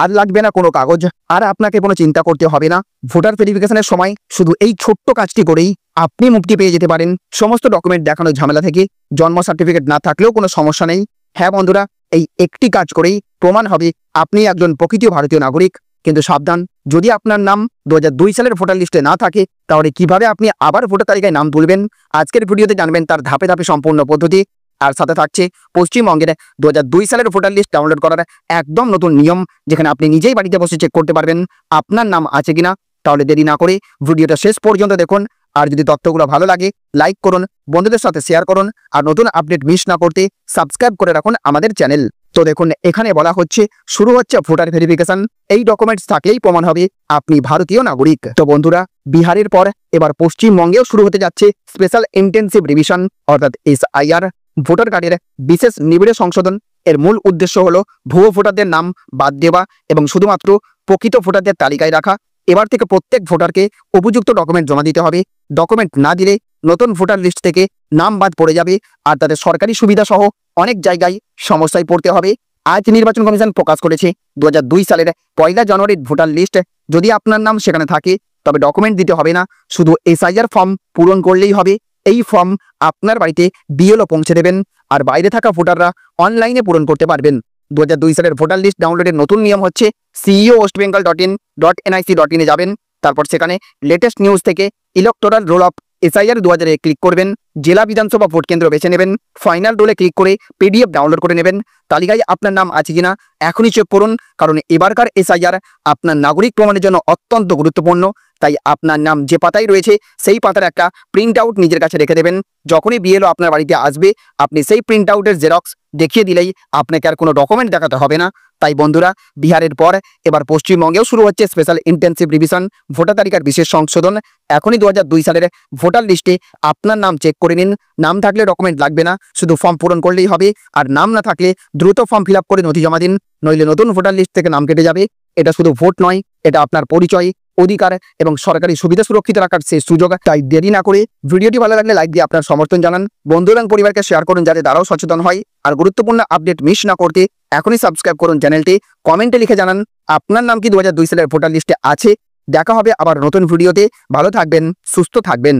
আর লাগবে না কোনো কাগজ, আর আপনাকে কোনো চিন্তা করতে হবে না। ভোটার ভেরিফিকেশনের সময় শুধু এই ছোট্ট কাজটি করেই আপনি মুক্তি পেয়ে যেতে পারেন সমস্ত ডকুমেন্ট দেখানোর ঝামেলা থেকে। জন্ম সার্টিফিকেট না থাকলেও কোনো সমস্যা নেই। হ্যাঁ বন্ধুরা, এই একটি কাজ করেই প্রমাণ হবে আপনি একজন প্রকৃত ভারতীয় নাগরিক। কিন্তু সাবধান, যদি আপনার নাম 2002 সালের ভোটার লিস্টে না থাকে, তাহলে কিভাবে আপনি আবার ভোটার তালিকায় নাম তুলবেন আজকের ভিডিওতে জানবেন তার ধাপে ধাপে সম্পূর্ণ পদ্ধতি। আর সাথে থাকছে পশ্চিমবঙ্গের 2002 সালের ভোটার লিস্ট ডাউনলোড করার একদম নতুন নিয়ম, যেখানে আপনি নিজেই বাড়িতে বসে চেক করতে পারবেন আপনার নাম আছে কিনা। তাহলে দেরি না করে ভিডিওটা শেষ পর্যন্ত দেখুন। আর যদি তথ্যগুলো ভালো লাগে লাইক করুন, বন্ধুদের সাথে শেয়ার করুন, আর নতুন আপডেট মিস না করতে সাবস্ক্রাইব করে রাখুন আমাদের চ্যানেল। তো দেখুন, এখানে বলা হচ্ছে শুরু হচ্ছে ভোটার ভেরিফিকেশন। এই ডকুমেন্টস থাকলেই প্রমাণ হবে আপনি ভারতীয় নাগরিক। তো বন্ধুরা, বিহারের পর এবার পশ্চিমবঙ্গেও শুরু হতে যাচ্ছে স্পেশাল ইন্টেন্সিভ রিভিশন অর্থাৎ SIR, ভোটার কার্ডের বিশেষ নিবিড় সংশোধন। এর মূল উদ্দেশ্য হলো ভুয়ো ভোটারদের নাম বাদ দেওয়া এবং শুধুমাত্র প্রকৃত ভোটারদের তালিকায় রাখা। এবার থেকে প্রত্যেক ভোটারকে উপযুক্ত ডকুমেন্ট জমা দিতে হবে। ডকুমেন্ট না দিলে নতুন ভোটার লিস্ট থেকে নাম বাদ পড়ে যাবে, আর তাদের সরকারি সুবিধা সহ অনেক জায়গায় সমস্যায় পড়তে হবে। আজ নির্বাচন কমিশন প্রকাশ করেছে 2002 সালের 1 জানুয়ারির ভোটার লিস্ট। যদি আপনার নাম সেখানে থাকে তবে ডকুমেন্ট দিতে হবে না, শুধু SIR ফর্ম পূরণ করলেই হবে। এই ফর্ম আপনার বাড়িতে BLO পৌঁছে দেবেন, আর বাইরে থাকা ভোটাররা অনলাইনে পূরণ করতে পারবেন। 2002 সালের ভোটার লিস্ট ডাউনলোডের নতুন নিয়ম হচ্ছে ceoWestbengal.in.nic.in এ যাবেন। তারপর সেখানে লেটেস্ট নিউজ থেকে electoral role of SIR 2000 A click করবেন। জেলা বিধানসভা ভোট কেন্দ্র বেছে নেবেন। ফাইনাল রোলে ক্লিক করে PDF ডাউনলোড করে নেবেন। তালিকায় আপনার নাম আছে কিনা এখনই চেক করুন, কারণ এবারকার SIR আপনার নাগরিক প্রমাণের জন্য অত্যন্ত গুরুত্বপূর্ণ। তাই আপনার নাম যে পাতায় রয়েছে সেই পাতার একটা প্রিন্ট আউট নিজের কাছে রেখে দেবেন। যখনই BLO আপনার বাড়িতে আসবে আপনি সেই প্রিন্ট আউটের জেরক্স দেখিয়ে দিলেই আপনাকে আর কোনো ডকুমেন্ট দেখাতে হবে না। তাই বন্ধুরা, বিহারের পর এবার পশ্চিমবঙ্গেও শুরু হচ্ছে স্পেশাল ইন্টেন্সিভ রিভিশন, ভোটার তালিকার বিশেষ সংশোধন। এখনই 2002 সালের ভোটার লিস্টে আপনার নাম চেক করে নিন। নাম থাকলে ডকুমেন্ট লাগবে না, শুধু ফর্ম পূরণ করলেই হবে। আর নাম না থাকলে দ্রুত ফর্ম ফিল আপ করে নথি জমা দিন, নইলে নতুন ভোটার লিস্ট থেকে নাম কেটে যাবে। এটা শুধু ভোট নয়, এটা আপনার পরিচয়, অধিকার এবং সরকারি সুবিধা সুরক্ষিত রাখার সেই সুযোগ। তাই দেরি না করে ভিডিওটি ভালো লাগলে লাইক দিয়ে আপনার সমর্থন জানান, বন্ধু এবং পরিবারকে শেয়ার করুন যাতে তারাও সচেতন হয়। আর গুরুত্বপূর্ণ আপডেট মিস না করতে এখনই সাবস্ক্রাইব করুন চ্যানেলটি। কমেন্টে লিখে জানান আপনার নাম কি 2002 সালের ভোটার লিস্টে আছে। দেখা হবে আবার নতুন ভিডিওতে। ভালো থাকবেন, সুস্থ থাকবেন।